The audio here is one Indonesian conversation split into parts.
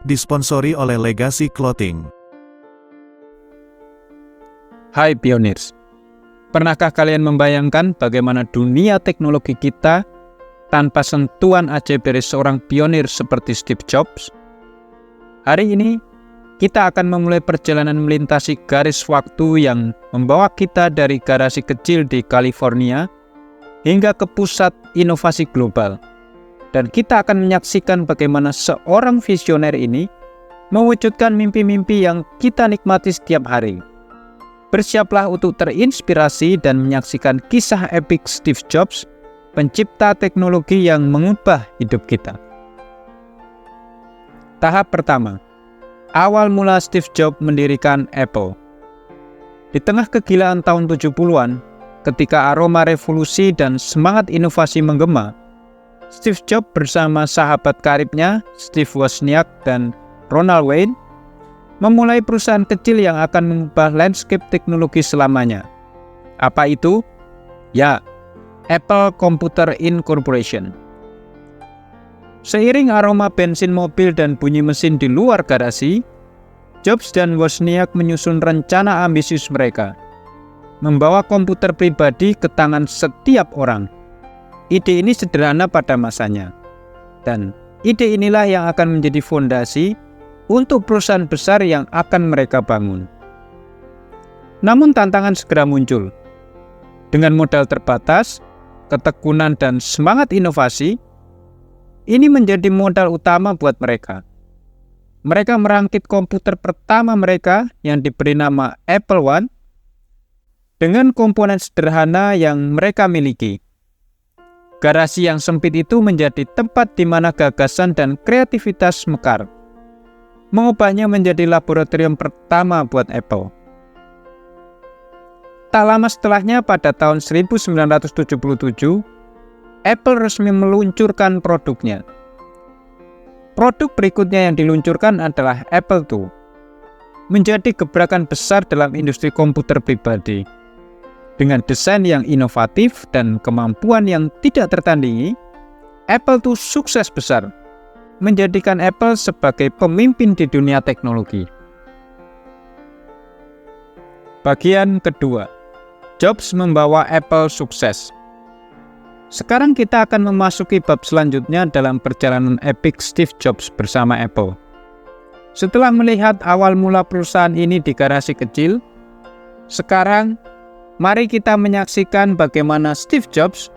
disponsori oleh Legacy Clothing. Hai Pioneers, pernahkah kalian membayangkan bagaimana dunia teknologi kita tanpa sentuhan ajaib dari seorang pionir seperti Steve Jobs? Hari ini, kita akan memulai perjalanan melintasi garis waktu yang membawa kita dari garasi kecil di California hingga ke pusat inovasi global. Dan kita akan menyaksikan bagaimana seorang visioner ini mewujudkan mimpi-mimpi yang kita nikmati setiap hari. Bersiaplah untuk terinspirasi dan menyaksikan kisah epik Steve Jobs, pencipta teknologi yang mengubah hidup kita. Tahap pertama, awal mula Steve Jobs mendirikan Apple. Di tengah kegilaan tahun 70-an, ketika aroma revolusi dan semangat inovasi menggema, Steve Jobs bersama sahabat karibnya, Steve Wozniak dan Ronald Wayne, memulai perusahaan kecil yang akan mengubah landscape teknologi selamanya. Apa itu? Ya, Apple Computer Incorporation. Seiring aroma bensin mobil dan bunyi mesin di luar garasi, Jobs dan Wozniak menyusun rencana ambisius mereka, membawa komputer pribadi ke tangan setiap orang. Ide ini sederhana pada masanya, dan ide inilah yang akan menjadi fondasi untuk perusahaan besar yang akan mereka bangun. Namun tantangan segera muncul. Dengan modal terbatas, ketekunan dan semangat inovasi, ini menjadi modal utama buat mereka. Mereka merangkit komputer pertama mereka yang diberi nama Apple I dengan komponen sederhana yang mereka miliki. Garasi yang sempit itu menjadi tempat di mana gagasan dan kreativitas mekar, mengubahnya menjadi laboratorium pertama buat Apple. Tak lama setelahnya, pada tahun 1977, Apple resmi meluncurkan produknya. Produk berikutnya yang diluncurkan adalah Apple II, menjadi gebrakan besar dalam industri komputer pribadi. Dengan desain yang inovatif dan kemampuan yang tidak tertandingi, Apple II sukses besar, menjadikan Apple sebagai pemimpin di dunia teknologi. Bagian kedua, Jobs membawa Apple sukses. Sekarang kita akan memasuki bab selanjutnya dalam perjalanan epik Steve Jobs bersama Apple. Setelah melihat awal mula perusahaan ini di garasi kecil, sekarang mari kita menyaksikan bagaimana Steve Jobs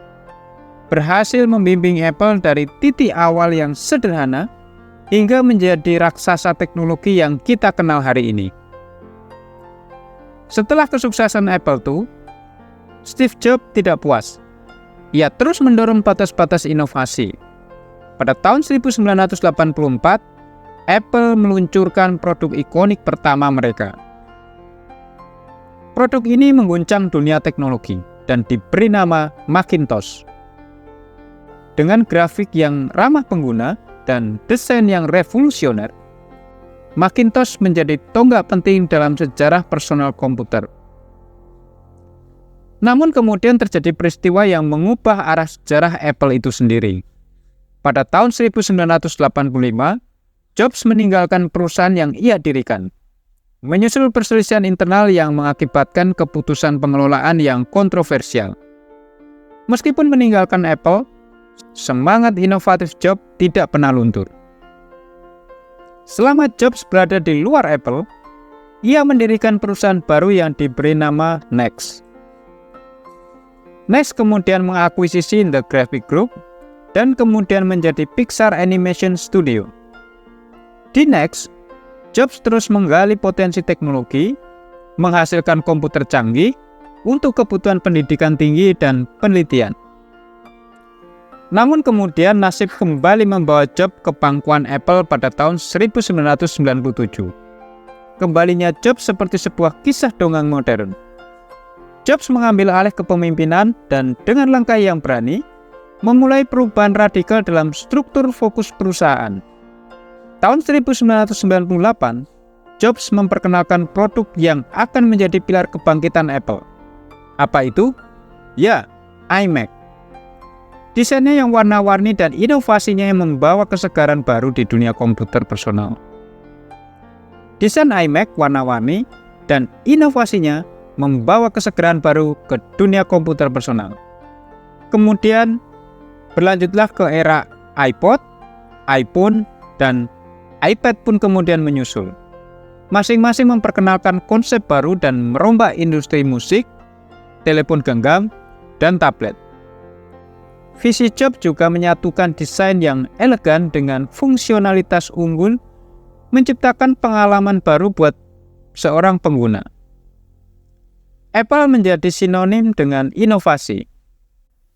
berhasil membimbing Apple dari titik awal yang sederhana hingga menjadi raksasa teknologi yang kita kenal hari ini. Setelah kesuksesan Apple II, Steve Jobs tidak puas. Ia terus mendorong batas-batas inovasi. Pada tahun 1984, Apple meluncurkan produk ikonik pertama mereka. Produk ini mengguncang dunia teknologi dan diberi nama Macintosh. Dengan grafik yang ramah pengguna dan desain yang revolusioner, Macintosh menjadi tonggak penting dalam sejarah personal komputer. Namun kemudian terjadi peristiwa yang mengubah arah sejarah Apple itu sendiri. Pada tahun 1985, Jobs meninggalkan perusahaan yang ia dirikan, menyusul perselisihan internal yang mengakibatkan keputusan pengelolaan yang kontroversial. Meskipun meninggalkan Apple, semangat inovatif Jobs tidak pernah luntur. Selama Jobs berada di luar Apple, ia mendirikan perusahaan baru yang diberi nama NeXT. NeXT kemudian mengakuisisi The Graphic Group dan kemudian menjadi Pixar Animation Studio. Di NeXT, Jobs terus menggali potensi teknologi, menghasilkan komputer canggih untuk kebutuhan pendidikan tinggi dan penelitian. Namun kemudian nasib kembali membawa Jobs ke pangkuan Apple pada tahun 1997. Kembalinya Jobs seperti sebuah kisah dongeng modern. Jobs mengambil alih kepemimpinan dan dengan langkah yang berani, memulai perubahan radikal dalam struktur fokus perusahaan. Tahun 1998, Jobs memperkenalkan produk yang akan menjadi pilar kebangkitan Apple. Apa itu? Ya, iMac. Desainnya yang warna-warni dan inovasinya yang membawa kesegaran baru di dunia komputer personal. Desain iMac warna-warni dan inovasinya membawa kesegaran baru ke dunia komputer personal. Kemudian berlanjutlah ke era iPod, iPhone, dan iPad pun kemudian menyusul. Masing-masing memperkenalkan konsep baru dan merombak industri musik, telepon genggam, dan tablet. Visi Jobs juga menyatukan desain yang elegan dengan fungsionalitas unggul, menciptakan pengalaman baru buat seorang pengguna. Apple menjadi sinonim dengan inovasi,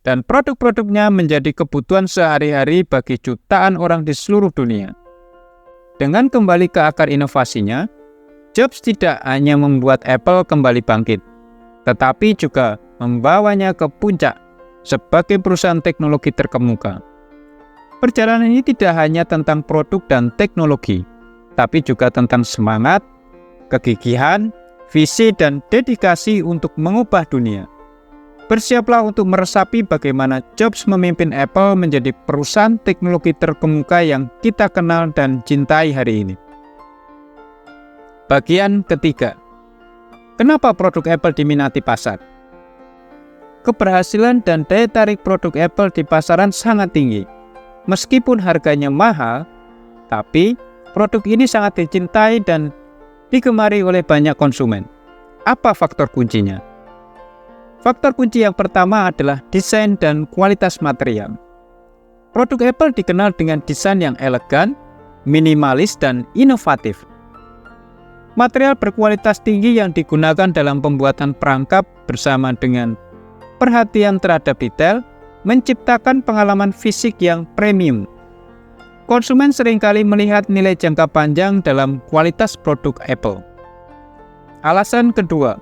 dan produk-produknya menjadi kebutuhan sehari-hari bagi jutaan orang di seluruh dunia. Dengan kembali ke akar inovasinya, Jobs tidak hanya membuat Apple kembali bangkit, tetapi juga membawanya ke puncak sebagai perusahaan teknologi terkemuka. Perjalanan ini tidak hanya tentang produk dan teknologi, tapi juga tentang semangat, kegigihan, visi, dan dedikasi untuk mengubah dunia. Bersiaplah untuk meresapi bagaimana Jobs memimpin Apple menjadi perusahaan teknologi terkemuka yang kita kenal dan cintai hari ini. Bagian ketiga, kenapa produk Apple diminati pasar? Keberhasilan dan daya tarik produk Apple di pasaran sangat tinggi. Meskipun harganya mahal, tapi produk ini sangat dicintai dan digemari oleh banyak konsumen. Apa faktor kuncinya? Faktor kunci yang pertama adalah desain dan kualitas material. Produk Apple dikenal dengan desain yang elegan, minimalis, dan inovatif. Material berkualitas tinggi yang digunakan dalam pembuatan perangkap bersama dengan perhatian terhadap detail menciptakan pengalaman fisik yang premium. Konsumen seringkali melihat nilai jangka panjang dalam kualitas produk Apple. Alasan kedua,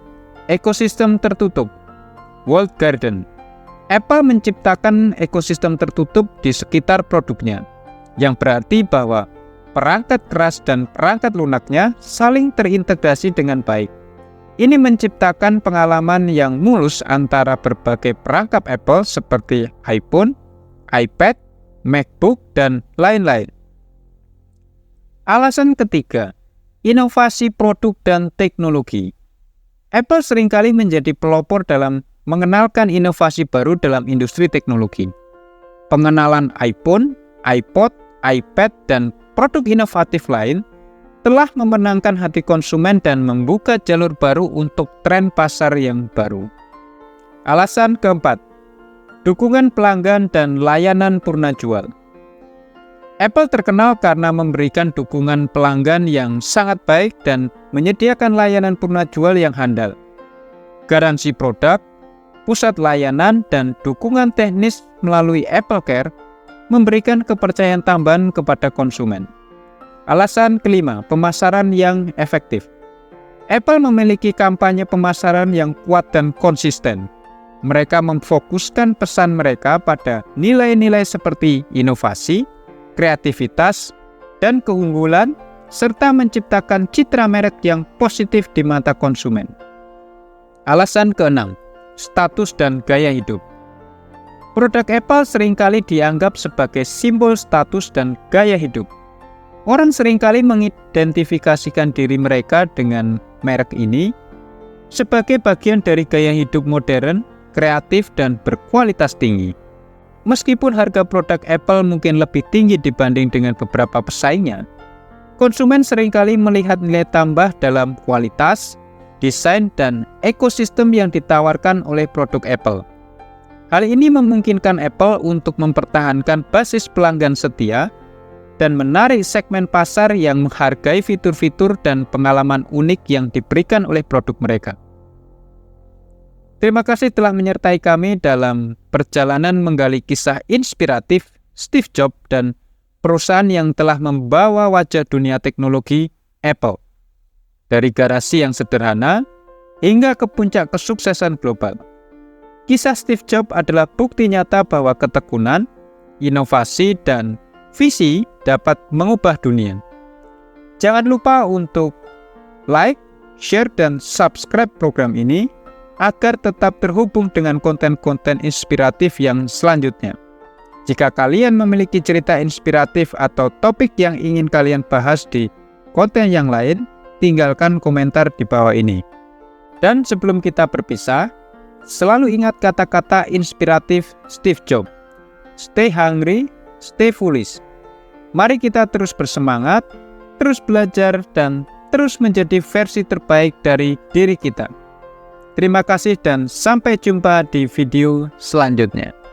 ekosistem tertutup. Walled garden. Apple menciptakan ekosistem tertutup di sekitar produknya, yang berarti bahwa perangkat keras dan perangkat lunaknya saling terintegrasi dengan baik. Ini menciptakan pengalaman yang mulus antara berbagai perangkap Apple seperti iPhone, iPad, MacBook, dan lain-lain. Alasan ketiga, inovasi produk dan teknologi. Apple seringkali menjadi pelopor dalam mengenalkan inovasi baru dalam industri teknologi. Pengenalan iPhone, iPod, iPad, dan produk inovatif lain telah memenangkan hati konsumen dan membuka jalur baru untuk tren pasar yang baru. Alasan keempat, dukungan pelanggan dan layanan purna jual. Apple terkenal karena memberikan dukungan pelanggan yang sangat baik dan menyediakan layanan purna jual yang handal. Garansi produk, pusat layanan, dan dukungan teknis melalui Apple Care memberikan kepercayaan tambahan kepada konsumen. Alasan kelima, pemasaran yang efektif. Apple memiliki kampanye pemasaran yang kuat dan konsisten. Mereka memfokuskan pesan mereka pada nilai-nilai seperti inovasi, kreativitas, dan keunggulan, serta menciptakan citra merek yang positif di mata konsumen. Alasan keenam, status dan gaya hidup. Produk Apple seringkali dianggap sebagai simbol status dan gaya hidup. Orang seringkali mengidentifikasikan diri mereka dengan merek ini sebagai bagian dari gaya hidup modern, kreatif, dan berkualitas tinggi. Meskipun harga produk Apple mungkin lebih tinggi dibanding dengan beberapa pesaingnya, konsumen seringkali melihat nilai tambah dalam kualitas, desain, dan ekosistem yang ditawarkan oleh produk Apple. Hal ini memungkinkan Apple untuk mempertahankan basis pelanggan setia dan menarik segmen pasar yang menghargai fitur-fitur dan pengalaman unik yang diberikan oleh produk mereka. Terima kasih telah menyertai kami dalam perjalanan menggali kisah inspiratif Steve Jobs dan perusahaan yang telah membawa wajah dunia teknologi Apple. Dari garasi yang sederhana hingga ke puncak kesuksesan global. Kisah Steve Jobs adalah bukti nyata bahwa ketekunan, inovasi, dan visi dapat mengubah dunia. Jangan lupa untuk like, share, dan subscribe program ini agar tetap terhubung dengan konten-konten inspiratif yang selanjutnya. Jika kalian memiliki cerita inspiratif atau topik yang ingin kalian bahas di konten yang lain, tinggalkan komentar di bawah ini. Dan sebelum kita berpisah, selalu ingat kata-kata inspiratif Steve Jobs. Stay hungry, stay foolish. Mari kita terus bersemangat, terus belajar, dan terus menjadi versi terbaik dari diri kita. Terima kasih dan sampai jumpa di video selanjutnya.